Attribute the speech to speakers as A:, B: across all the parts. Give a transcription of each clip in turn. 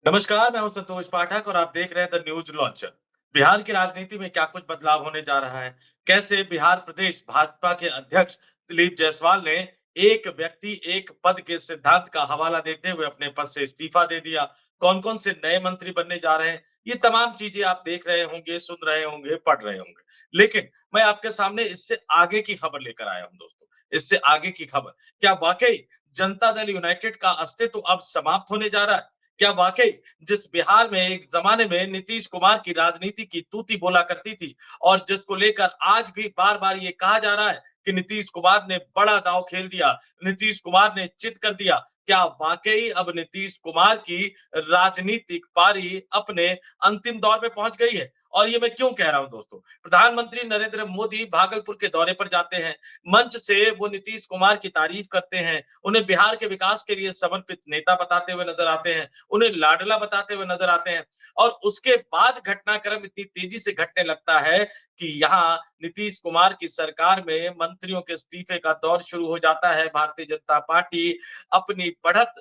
A: नमस्कार, मैं हूं संतोष पाठक और आप देख रहे हैं द न्यूज लॉन्चर। बिहार की राजनीति में क्या कुछ बदलाव होने जा रहा है? कैसे बिहार प्रदेश भाजपा के अध्यक्ष दिलीप जायसवाल ने एक व्यक्ति एक पद के सिद्धांत का हवाला देते हुए अपने पद से इस्तीफा दे दिया? कौन-कौन से नए मंत्री बनने जा रहे हैं? ये तमाम चीजें आप देख रहे होंगे, सुन रहे होंगे, पढ़ रहे होंगे। लेकिन मैं आपके सामने इससे आगे की खबर लेकर आया हूं दोस्तों। इससे आगे की खबर, क्या वाकई जनता दल यूनाइटेड का अस्तित्व अब समाप्त होने जा रहा है? क्या वाकई जिस बिहार में एक जमाने में नीतीश कुमार की राजनीति की तूती बोला करती थी और जिसको लेकर आज भी बार-बार ये कहा जा रहा है कि नीतीश कुमार ने बड़ा दांव खेल दिया, नीतीश कुमार ने चित कर दिया। क्या वाकई अब नीतीश कुमार की राजनीतिक पारी अपने अंतिम दौर में पहुंच गई है? और ये मैं क्यों कह रहा हूं दोस्तों? प्रधानमंत्री नरेंद्र मोदी भागलपुर के दौरे पर जाते हैं, मंच से वो नीतीश कुमार की तारीफ करते हैं, उन्हें बिहार के विकास के लिए समर्पित नेता बताते हुए नजर आते हैं, उन्हें लाडला बताते हुए नजर आते हैं और उसके बाद घटनाक्रम इतनी तेजी से घटने लगता है कि यहाँ नीतीश कुमार की सरकार में मंत्रियों के इस्तीफे का दौर शुरू हो जाता है। भारतीय जनता पार्टी अपनी बढ़त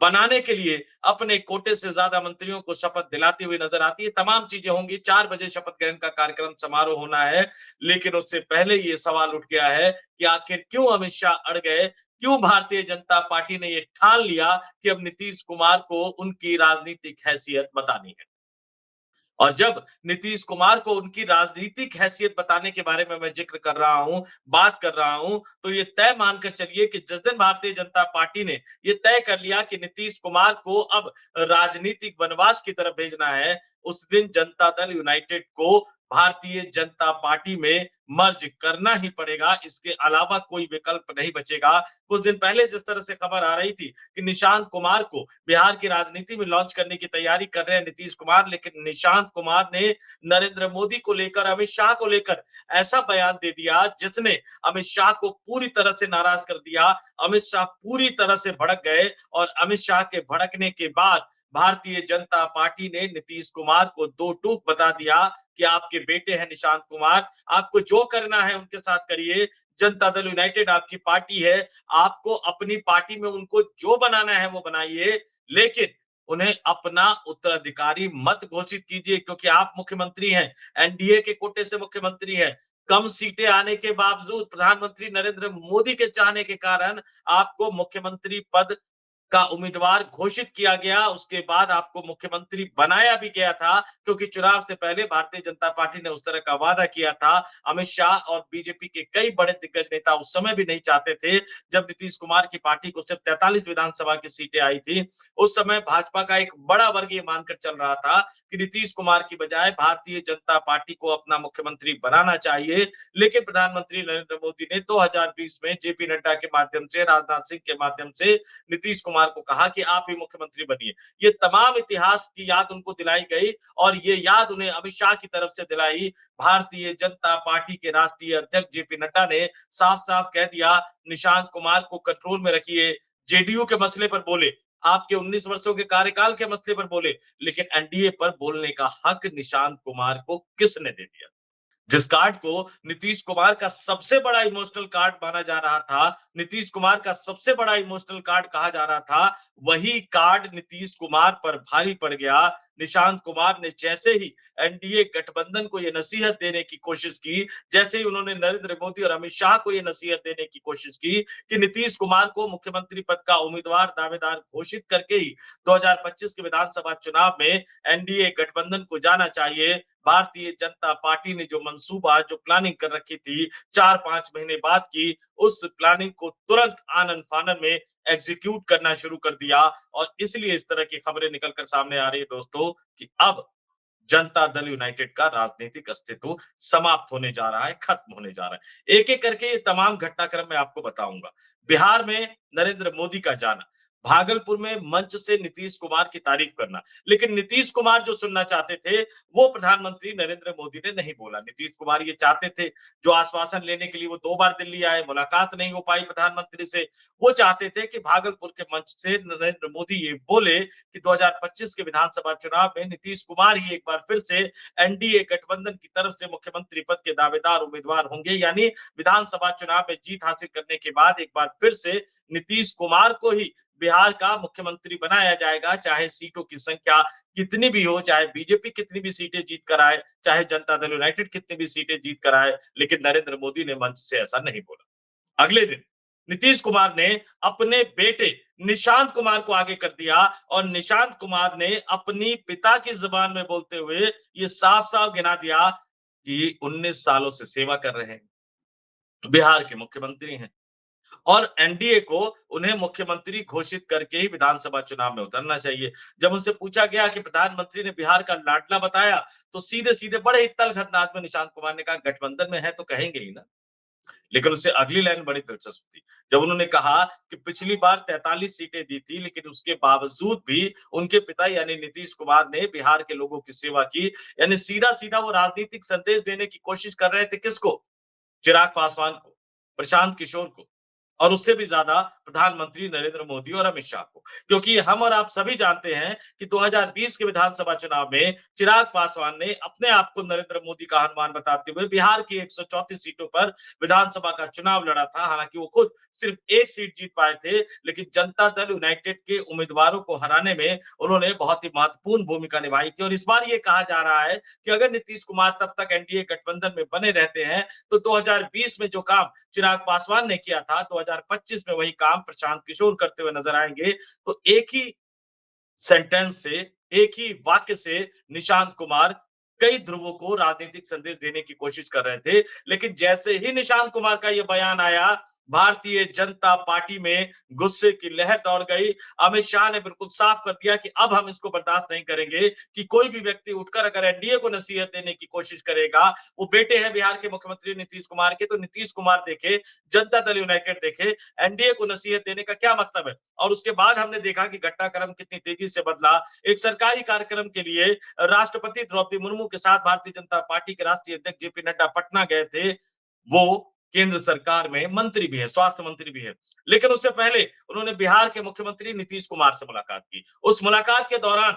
A: बनाने के लिए अपने कोटे से ज्यादा मंत्रियों को शपथ दिलाती हुई नजर आती है। तमाम चीजें होंगी, 4 बजे शपथ ग्रहण का कार्यक्रम समारोह होना है, लेकिन उससे पहले ये सवाल उठ गया है कि आखिर क्यों अमित शाह अड़ गए? क्यों भारतीय जनता पार्टी ने ये ठान लिया कि अब नीतीश कुमार को उनकी राजनीतिक हैसियत बतानी है? और जब नीतीश कुमार को उनकी राजनीतिक हैसियत बताने के बारे में मैं जिक्र कर रहा हूं, बात कर रहा हूं, तो ये तय मानकर चलिए कि जिस दिन भारतीय जनता पार्टी ने ये तय कर लिया कि नीतीश कुमार को अब राजनीतिक वनवास की तरफ भेजना है, उस दिन जनता दल यूनाइटेड को भारतीय जनता पार्टी में मर्ज करना ही पड़ेगा। इसके अलावा कोई विकल्प नहीं बचेगा। कुछ दिन पहले जिस तरह से खबर आ रही थी कि निशांत कुमार को बिहार की राजनीति में लॉन्च करने की तैयारी कर रहे हैं नीतीश कुमार, लेकिन निशांत कुमार ने नरेंद्र मोदी को लेकर, अमित शाह को लेकर ऐसा बयान दे दिया जिसने अमित शाह को पूरी तरह से नाराज कर दिया। अमित शाह पूरी तरह से भड़क गए और अमित शाह के भड़कने के बाद भारतीय जनता पार्टी ने नीतीश कुमार को दो टूक बता दिया कि आपके बेटे हैं निशांत कुमार, आपको जो करना है उनके साथ करिए। जनता दल यूनाइटेड आपकी पार्टी है, आपको अपनी पार्टी में उनको जो बनाना है वो बनाइए, लेकिन उन्हें अपना उत्तराधिकारी मत घोषित कीजिए क्योंकि आप मुख्यमंत्री हैं, एनडीए के कोटे से मुख्यमंत्री हैं। कम सीटें आने के बावजूद प्रधानमंत्री नरेंद्र मोदी के चाहने के कारण आपको मुख्यमंत्री पद का उम्मीदवार घोषित किया गया, उसके बाद आपको मुख्यमंत्री बनाया भी गया था क्योंकि चुनाव से पहले भारतीय जनता पार्टी ने उस तरह का वादा किया था। अमित शाह और बीजेपी के कई बड़े दिग्गज नेता उस समय भी नहीं चाहते थे, जब नीतीश कुमार की पार्टी को सिर्फ 43 विधानसभा की सीटें आई थी। उस समय भाजपा का एक बड़ा वर्ग ये मानकर चल रहा था कि नीतीश कुमार की बजाय भारतीय जनता पार्टी को अपना मुख्यमंत्री बनाना चाहिए, लेकिन प्रधानमंत्री नरेंद्र मोदी ने 2020 में जेपी नड्डा के माध्यम से, राजनाथ सिंह के माध्यम से नीतीश कुमार को कहा कि आप ही मुख्यमंत्री बनिए। ये तमाम इतिहास की याद उनको दिलाई गई और ये याद उन्हें अमित शाह की तरफ से दिलाई। भारतीय जनता पार्टी के राष्ट्रीय अध्यक्ष जेपी नड्डा ने साफ-साफ कह दिया, निशांत कुमार को कंट्रोल में रखिए। जेडीयू के मसले पर बोले, आपके 19 वर्षों के कार्यकाल के मसले पर बोले, लेकिन एनडीए पर बोलने का हक निशांत कुमार को किसने दे दिया? जिस कार्ड को नीतीश कुमार का सबसे बड़ा इमोशनल कार्ड माना जा रहा था, नीतीश कुमार का सबसे बड़ा इमोशनल कार्ड कहा जा रहा था, वही कार्ड नीतीश कुमार पर भारी पड़ गया। निशांत कुमार ने जैसे ही एनडीए गठबंधन को ये नसीहत देने की कोशिश की, जैसे ही उन्होंने नरेंद्र मोदी और अमित शाह को ये नसीहत देने की कोशिश की कि नीतीश कुमार को मुख्यमंत्री पद का उम्मीदवार दावेदार घोषित करके ही 2025 के विधानसभा चुनाव में एनडीए गठबंधन को जाना चाहिए। भारतीय जनता पार्टी ने जो मंसूबा, जो प्लानिंग कर रखी थी 4-5 महीने बाद की, उस प्लानिंग को तुरंत आनन-फानन में एग्जीक्यूट करना शुरू कर दिया और इसलिए इस तरह की खबरें निकल कर सामने आ रही है दोस्तों कि अब जनता दल यूनाइटेड का राजनीतिक अस्तित्व समाप्त होने जा रहा है, खत्म होने जा रहा है। एक-एक करके ये तमाम घटनाक्रम मैं आपको बताऊंगा। बिहार में नरेंद्र मोदी का जाना, भागलपुर में मंच से नीतीश कुमार की तारीफ करना, लेकिन नीतीश कुमार जो सुनना चाहते थे, वो प्रधानमंत्री नरेंद्र मोदी ने नहीं बोला। नीतीश कुमार ये चाहते थे, जो आश्वासन लेने के लिए वो 2 बार दिल्ली आए, मुलाकात नहीं हो पाई प्रधानमंत्री से। वो चाहते थे कि भागलपुर के मंच से नरेंद्र मोदी ये बोले कि 2025 के विधानसभा चुनाव में नीतीश कुमार ही एक बार फिर से एनडीए गठबंधन की तरफ से मुख्यमंत्री पद के दावेदार उम्मीदवार होंगे, यानी विधानसभा चुनाव में जीत हासिल करने के बाद एक बार फिर से नीतीश कुमार को ही बिहार का मुख्यमंत्री बनाया जाएगा, चाहे सीटों की संख्या कितनी भी हो, चाहे बीजेपी कितनी भी सीटें जीत कर आए, चाहे जनता दल यूनाइटेड कितनी भी सीटें जीत कर आए, लेकिन नरेंद्र मोदी ने मंच से ऐसा नहीं बोला। अगले दिन नीतीश कुमार ने अपने बेटे निशांत कुमार को आगे कर दिया और निशांत कुमार ने अपनी पिता की ज़ुबान में बोलते हुए ये साफ-साफ गिना दिया कि 19 सालों से सेवा कर रहे हैं, बिहार के मुख्यमंत्री हैं। और एनडीए को उन्हें मुख्यमंत्री घोषित करके ही विधानसभा चुनाव में उतरना चाहिए। जब उनसे पूछा गया कि प्रधानमंत्री ने बिहार का लाडला बताया, तो सीधे-सीधे बड़े ही तल्ख अंदाज में निशांत कुमार ने कहा गठबंधन में है तो कहेंगे ही ना। लेकिन उससे अगली लाइन बड़ी दिलचस्प थी। जब उन्होंने कहा कि पिछली बार 43 सीटें दी थी, लेकिन उसके बावजूद भी उनके पिता यानी नीतीश कुमार ने बिहार के लोगों की सेवा की। यानी सीधा-सीधा वो राजनीतिक संदेश देने की कोशिश कर रहे थे किसको? चिराग पासवान को, प्रशांत किशोर को और उससे भी ज़्यादा प्रधानमंत्री नरेंद्र मोदी और अमित शाह को। क्योंकि हम और आप सभी जानते हैं कि 2020 के विधानसभा चुनाव में चिराग पासवान ने अपने आप को नरेंद्र मोदी का हनुमान बताते हुए बिहार की 134 सीटों पर विधानसभा का चुनाव लड़ा था। हालाँकि वो खुद सिर्फ 1 सीट जीत पाए थे, लेकिन जनता दल यूनाइटेड के उम्मीदवारों को हराने में उन्होंने बहुत ही महत्वपूर्ण भूमिका निभाई थी और इस बार ये कहा जा रहा है कि अगर नीतीश कुमार तब तक एनडीए गठबंधन में बने रहते हैं, तो 2020 में जो काम चिराग पासवान ने किया था, 2025 में वही काम प्रशांत किशोर करते हुए नजर आएँगे। तो एक ही सेंटेंस से, एक ही वाक्य से निशांत कुमार कई ध्रुवों को राजनीतिक संदेश देने की कोशिश कर रहे थे। लेकिन जैसे ही निशांत कुमार का ये बयान आया, भारतीय जनता पार्टी में गुस्से की लहर दौड़ गई। अमित शाह ने बिल्कुल साफ कर दिया कि अब हम इसको बर्दाश्त नहीं करेंगे कि कोई भी व्यक्ति उठकर अगर एनडीए को नसीहत देने की कोशिश करेगा, वो बेटे हैं बिहार के मुख्यमंत्री नीतीश कुमार के, तो नीतीश कुमार देखे, जनता दल यूनाइटेड देखे, एनडीए को नसीहत देने का क्या मतलब है? और उसके बाद हमने देखा कि घटनाक्रम कितनी तेजी से बदला। एक सरकारी कार्यक्रम के लिए राष्ट्रपति द्रौपदी मुर्मू के साथ भारतीय जनता पार्टी के राष्ट्रीय अध्यक्ष जेपी नड्डा पटना गए थे। वो केंद्र सरकार में मंत्री भी है, स्वास्थ्य मंत्री भी है। लेकिन उससे पहले उन्होंने बिहार के मुख्यमंत्री नीतीश कुमार से मुलाकात की। उस मुलाकात के दौरान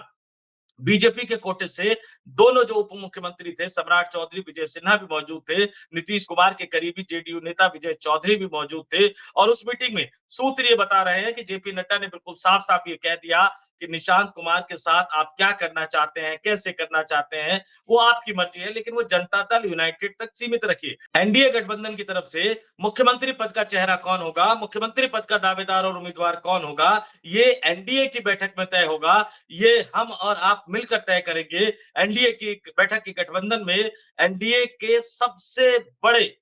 A: बीजेपी के कोटे से दोनों जो उप मुख्यमंत्री थे, सम्राट चौधरी, विजय सिन्हा भी मौजूद थे। नीतीश कुमार के करीबी जेडीयू नेता विजय चौधरी भी मौजूद थे और उस मीटिंग में सूत्र ये बता रहे हैं कि जेपी नड्डा ने बिल्कुल साफ-साफ ये कह दिया कि निशांत कुमार के साथ आप क्या करना चाहते हैं, कैसे करना चाहते हैं, वो आपकी मर्ज़ी है, लेकिन वो जनता दल यूनाइटेड तक सीमित रखिए। एनडीए गठबंधन की तरफ से मुख्यमंत्री पद का चेहरा कौन होगा, मुख्यमंत्री पद का दावेदार और उम्मीदवार कौन होगा, ये एनडीए की बैठक में तय होगा। ये हम और आप मिलकर तय करेंगे। एनडीए की बैठक की गठबंधन में एनडीए के सबसे बड़े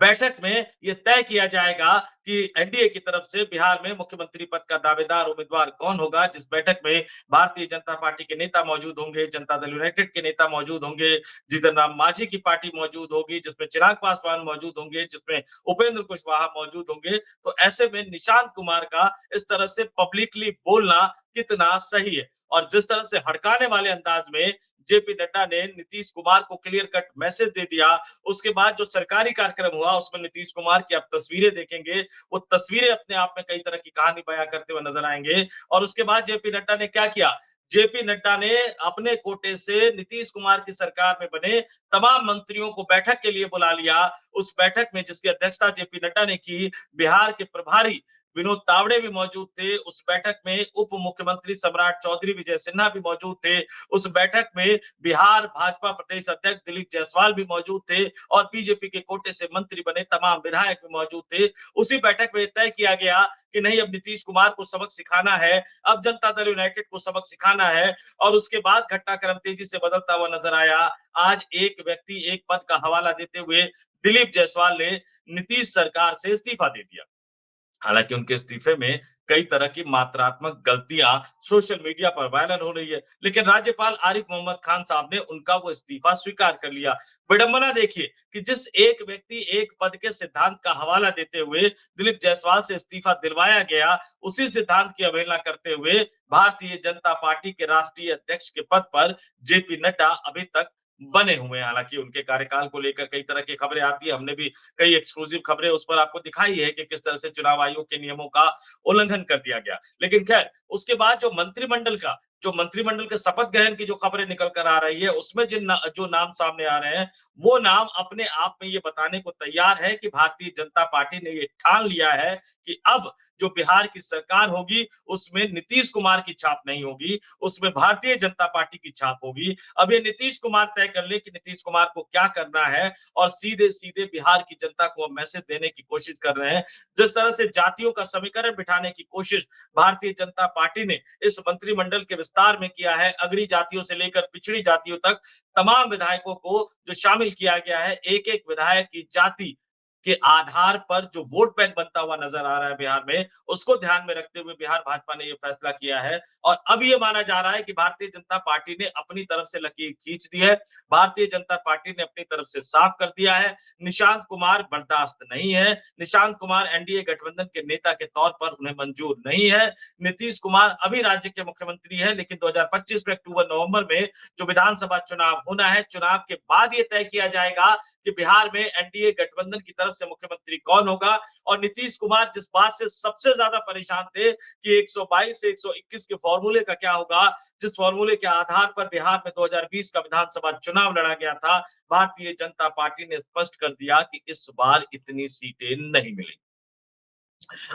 A: बैठक में ये तय किया जाएगा कि एनडीए की तरफ से बिहार में मुख्यमंत्री पद का दावेदार उम्मीदवार कौन होगा। जिस बैठक में भारतीय जनता पार्टी के नेता मौजूद होंगे, जनता दल यूनाइटेड के नेता मौजूद होंगे, जीतन राम मांझी की पार्टी मौजूद होगी, जिसमें चिराग पासवान मौजूद होंगे, जिसमें उपेंद्र कुशवाहा मौजूद होंगे। तो ऐसे में निशांत कुमार का इस तरह से पब्लिकली बोलना कितना सही है और जिस तरह से हड़काने वाले अंदाज में जेपी नड्डा ने नीतीश कुमार को क्लियर कट मैसेज दे दिया। उसके बाद जो सरकारी कार्यक्रम हुआ उसमें नीतीश कुमार की आप तस्वीरें देखेंगे, वो तस्वीरें अपने आप में कई तरह की कहानी बयां करते हुए नजर आएंगे। और उसके बाद जेपी नड्डा ने क्या किया, जेपी नड्डा ने अपने कोटे से नीतीश कुमार की सरकार में बने तमाम मंत्रियों को बैठक के लिए बुला लिया। उस बैठक में जिसकी अध्यक्षता जेपी नड्डा ने की, बिहार के प्रभारी विनोद तावड़े भी मौजूद थे। उस बैठक में उप मुख्यमंत्री सम्राट चौधरी, विजय सिन्हा भी मौजूद थे। उस बैठक में बिहार भाजपा प्रदेश अध्यक्ष दिलीप जायसवाल भी मौजूद थे और बीजेपी के कोटे से मंत्री बने तमाम विधायक भी मौजूद थे। उसी बैठक में तय किया गया कि नहीं, अब नीतीश कुमार को सबक सिखाना है, अब जनता दल यूनाइटेड को सबक सिखाना है। और उसके बाद घटनाक्रम तेजी से बदलता हुआ नजर आया। आज एक व्यक्ति एक पद का हवाला देते हुए दिलीप जायसवाल ने नीतीश सरकार से इस्तीफा दे दिया। हालाँकि उनके इस्तीफे में कई तरह की मात्रात्मक गलतियाँ सोशल मीडिया पर वायरल हो रही है, लेकिन राज्यपाल आरिफ मोहम्मद खान साहब ने उनका वो इस्तीफा स्वीकार कर लिया। विडंबना देखिए कि जिस एक व्यक्ति एक पद के सिद्धांत का हवाला देते हुए दिलीप जायसवाल से इस्तीफा दिलवाया गया, उसी सिद्धांत की अवहेलना करते हुए भारतीय जनता पार्टी के राष्ट्रीय अध्यक्ष के पद पर जेपी नड्डा अभी तक बने हुए हैं। हालाँकि उनके कार्यकाल को लेकर कई तरह की खबरें आती है। हमने भी कई एक्सक्लूसिव खबरें उस पर आपको दिखाई है कि किस तरह से चुनाव आयोग के नियमों का उल्लंघन कर दिया गया। लेकिन खैर उसके बाद जो मंत्रिमंडल का जो मंत्रिमंडल के शपथ ग्रहण की जो खबरें निकल कर आ रही है, उसमें जो नाम सामने आ रहे हैं, वो नाम अपने आप में ये बताने को तैयार है कि भारतीय जनता पार्टी ने ये ठान लिया है कि अब जो बिहार की सरकार होगी, उसमें नीतीश कुमार की छाप नहीं होगी, उसमें भारतीय जनता पार्टी की छाप होगी। अब ये नीतीश कुमार तय कर ले कि नीतीश कुमार को क्या करना है और सीधे-सीधे बिहार की जनता को मैसेज देने की कोशिश कर रहे हैं। जिस तरह से जातियों का समीकरण बिठाने की कोशिश भारतीय जनता पार्टी ने इस मंत्रिमंडल के विस्तार में किया है, अगड़ी जातियों से लेकर पिछड़ी जातियों तक तमाम विधायकों को जो शामिल किया गया है, एक-एक विधायक की जाति के आधार पर जो वोट बैंक बनता हुआ नजर आ रहा है बिहार में, उसको ध्यान में रखते हुए बिहार भाजपा ने ये फैसला किया है और अब ये माना जा रहा है कि भारतीय जनता पार्टी ने अपनी तरफ से लकीर खींच दी है। भारतीय जनता पार्टी ने अपनी तरफ से साफ कर दिया है, निशांत कुमार बर्दाश्त नहीं है, निशांत कुमार एनडीए गठबंधन के नेता के तौर पर उन्हें मंजूर नहीं है। नीतीश कुमार अभी राज्य के मुख्यमंत्री हैं, लेकिन 2025 में अक्टूबर-नवंबर में जो विधानसभा चुनाव होना है, चुनाव के बाद ये तय किया जाएगा कि बिहार में एनडीए गठबंधन की तरफ से मुख्यमंत्री कौन होगा और नीतीश कुमार जिस बात से सबसे ज्यादा परेशान थे कि 122 से 121 के फॉर्मूले का क्या होगा, जिस फॉर्मूले के आधार पर बिहार में 2020 का विधानसभा चुनाव लड़ा गया था, भारतीय जनता पार्टी ने स्पष्ट कर दिया कि इस बार इतनी सीटें नहीं मिलेंगी।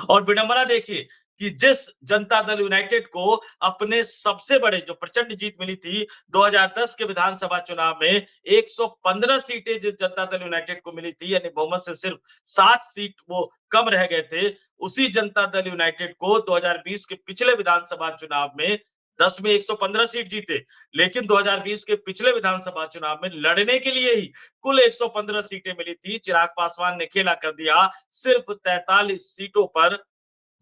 A: और विडंबना देखिए कि जिस जनता दल यूनाइटेड को अपने सबसे बड़े जो प्रचंड जीत मिली थी 2010 के विधानसभा चुनाव में 115 सीटें जिस जनता दल यूनाइटेड को मिली थी, यानी बहुमत से सिर्फ 7 सीट वो कम रह गए थे, उसी जनता दल यूनाइटेड को 2020 के पिछले विधानसभा चुनाव में 10 में 115 सीट जीते, लेकिन 2020 के पिछले विधानसभा चुनाव में लड़ने के लिए ही कुल 115 सीटें मिली थी। चिराग पासवान ने खेला कर दिया, सिर्फ 43 सीटों पर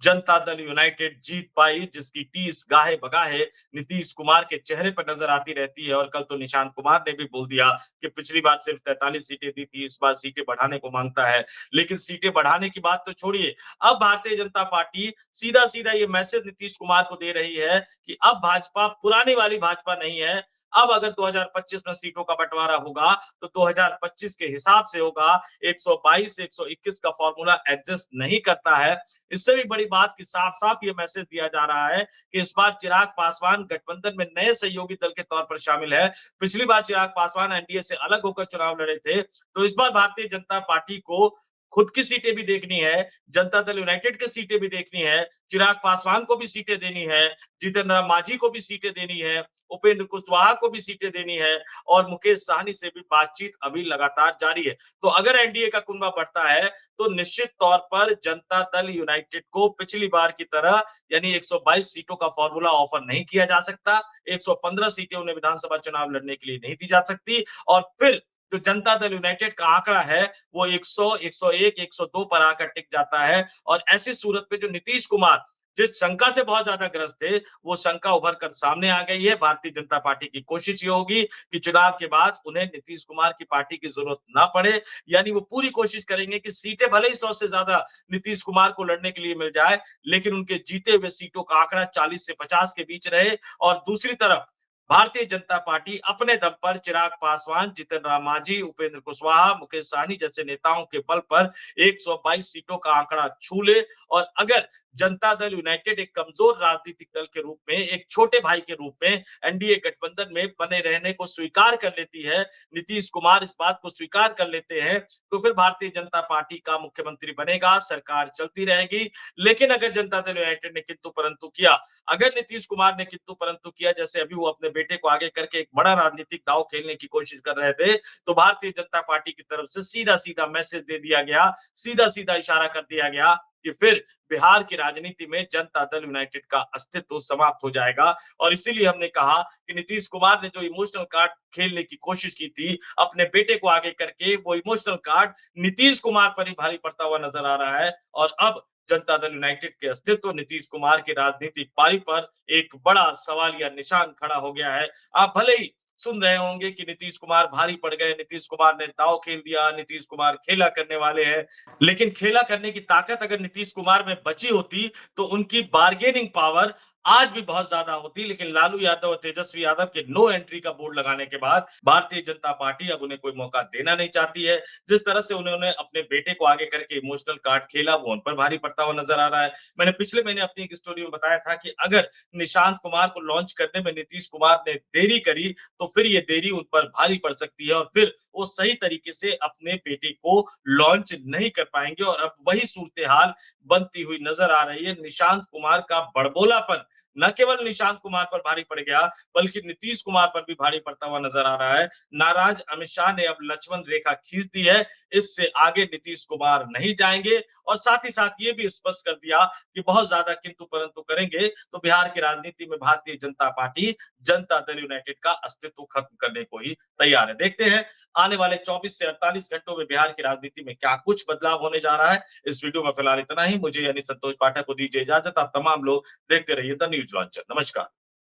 A: जनता दल यूनाइटेड जीत पाई, जिसकी टीस गाहे-बगाहे नीतीश कुमार के चेहरे पर नजर आती रहती है और कल तो निशांत कुमार ने भी बोल दिया कि पिछली बार सिर्फ 43 सीटें दी थी, इस बार सीटें बढ़ाने को मांगता है। लेकिन सीटें बढ़ाने की बात तो छोड़िए, अब भारतीय जनता पार्टी सीधा-सीधा ये मैसेज नीतीश कुमार को दे रही है कि अब भाजपा पुरानी वाली भाजपा नहीं है, अब अगर 2025 में सीटों का बंटवारा होगा, तो 2025 के हिसाब से होगा, 122 से 121 का फॉर्मूला एडजस्ट नहीं करता है। इससे भी बड़ी बात कि साफ-साफ ये मैसेज दिया जा रहा है कि इस बार चिराग पासवान गठबंधन में नए सहयोगी दल के तौर पर शामिल है। पिछली बार चिराग पासवान एनडीए से अलग होकर चुनाव लड़े थे, तो इस बार भारतीय जनता पार्टी को खुद की सीटें भी देखनी है, जनता दल यूनाइटेड की सीटें भी देखनी है, चिराग पासवान को भी सीटें देनी है, जीतन राम मांझी को भी सीटें देनी है, उपेंद्र कुशवाहा को भी सीटें देनी है और मुकेश सहनी से भी बातचीत अभी लगातार जारी है। तो अगर एनडीए का कुनबा बढ़ता है, तो निश्चित तौर पर जनता दल यूनाइटेड को पिछली बार की तरह यानी 122 सीटों का फॉर्मूला ऑफर नहीं किया जा सकता, 115 सीटें उन्हें विधानसभा चुनाव लड़ने के लिए नहीं दी जा सकती और फिर जो जनता दल यूनाइटेड का आंकड़ा है वो 100, 101, 102 पर आकर टिक जाता है और ऐसी सूरत में जो नीतीश कुमार जिस शंका से बहुत ज्यादा ग्रस्त थे, वो शंका उभर कर सामने आ गई है। भारतीय जनता पार्टी की कोशिश ये होगी कि चुनाव के बाद उन्हें नीतीश कुमार की पार्टी की जरूरत ना पड़े, यानी वो पूरी कोशिश करेंगे कि सीटें भले ही 100 से ज्यादा नीतीश कुमार को लड़ने के लिए मिल जाए, लेकिन उनके जीते हुए सीटों का आंकड़ा 40 से 50 के बीच रहे और दूसरी तरफ भारतीय जनता पार्टी अपने दम पर चिराग पासवान, जीतन राम मांझी, उपेंद्र कुशवाहा, मुकेश सहनी जैसे नेताओं के बल पर 122 सीटों का आंकड़ा छू ले और अगर जनता दल यूनाइटेड एक कमजोर राजनीतिक दल के रूप में, एक छोटे भाई के रूप में एनडीए गठबंधन में बने रहने को स्वीकार कर लेती है, नीतीश कुमार इस बात को स्वीकार कर लेते हैं, तो फिर भारतीय जनता पार्टी का मुख्यमंत्री बनेगा, सरकार चलती रहेगी। लेकिन अगर जनता दल यूनाइटेड ने किंतु परंतु किया, अगर नीतीश कुमार ने किंतु परंतु किया, जैसे अभी वो अपने बेटे को आगे करके एक बड़ा राजनीतिक दांव खेलने की कोशिश कर रहे थे, तो भारतीय जनता पार्टी की तरफ से सीधा-सीधा मैसेज दे दिया गया, सीधा-सीधा इशारा कर दिया गया कि फिर बिहार की राजनीति में जनता दल यूनाइटेड का अस्तित्व समाप्त हो जाएगा और इसीलिए हमने कहा कि नीतीश कुमार ने जो इमोशनल कार्ड खेलने की कोशिश की थी अपने बेटे को आगे करके, वो इमोशनल कार्ड नीतीश कुमार पर ही भारी पड़ता हुआ नजर आ रहा है और अब जनता दल यूनाइटेड के अस्तित्व, नीतीश कुमार की राजनीतिक पारी पर एक बड़ा सवाल या निशान खड़ा हो गया है। आप भले ही सुन रहे होंगे कि नीतीश कुमार भारी पड़ गए, नीतीश कुमार ने दांव खेल दिया, नीतीश कुमार खेला करने वाले हैं, लेकिन खेला करने की ताकत अगर नीतीश कुमार में बची होती, तो उनकी बार्गेनिंग पावर आज भी बहुत ज़्यादा होती, लेकिन लालू यादव और तेजस्वी यादव के नो एंट्री का बोर्ड लगाने के बाद भारतीय जनता पार्टी अब उन्हें कोई मौका देना नहीं चाहती है। जिस तरह से उन्होंने अपने बेटे को आगे करके इमोशनल कार्ड खेला, वो उन पर भारी पड़ता हुआ नज़र आ रहा है। मैंने पिछले महीने अपनी एक स्टोरी में बताया था कि अगर निशांत कुमार को लॉन्च करने में नीतीश कुमार ने देरी करी, तो फिर ये देरी उन पर भारी पड़ सकती है और फिर वो सही तरीके से अपने बेटे को लॉन्च नहीं कर पाएँगे और अब वही सूरत-ए-हाल बनती हुई नज़र आ रही है। निशांत कुमार का बड़बोलापन न केवल निशांत कुमार पर भारी पड़ गया, बल्कि नीतीश कुमार पर भी भारी पड़ता हुआ नज़र आ रहा है। नाराज़ अमित शाह ने अब लक्ष्मण रेखा खींच दी है, इससे आगे नीतीश कुमार नहीं जाएँगे और साथ ही साथ ये भी स्पष्ट कर दिया कि बहुत ज़्यादा किंतु-परंतु करेंगे, तो बिहार की राजनीति में भारतीय जनता पार्टी, जनता दल यूनाइटेड का अस्तित्व खत्म करने को ही तैयार है। देखते हैं, आने वाले 24 से 48 घंटों में बिहार की राजनीति में क्या कुछ बदलाव होने जा रहा है। इस वीडियो में फिलहाल इतना ही। मुझे यानी संतोष पाठक को दीजिए इजाज़त। आप तमाम लोग देखते रहिए द न्यूज़ लॉन्चर। नमस्कार।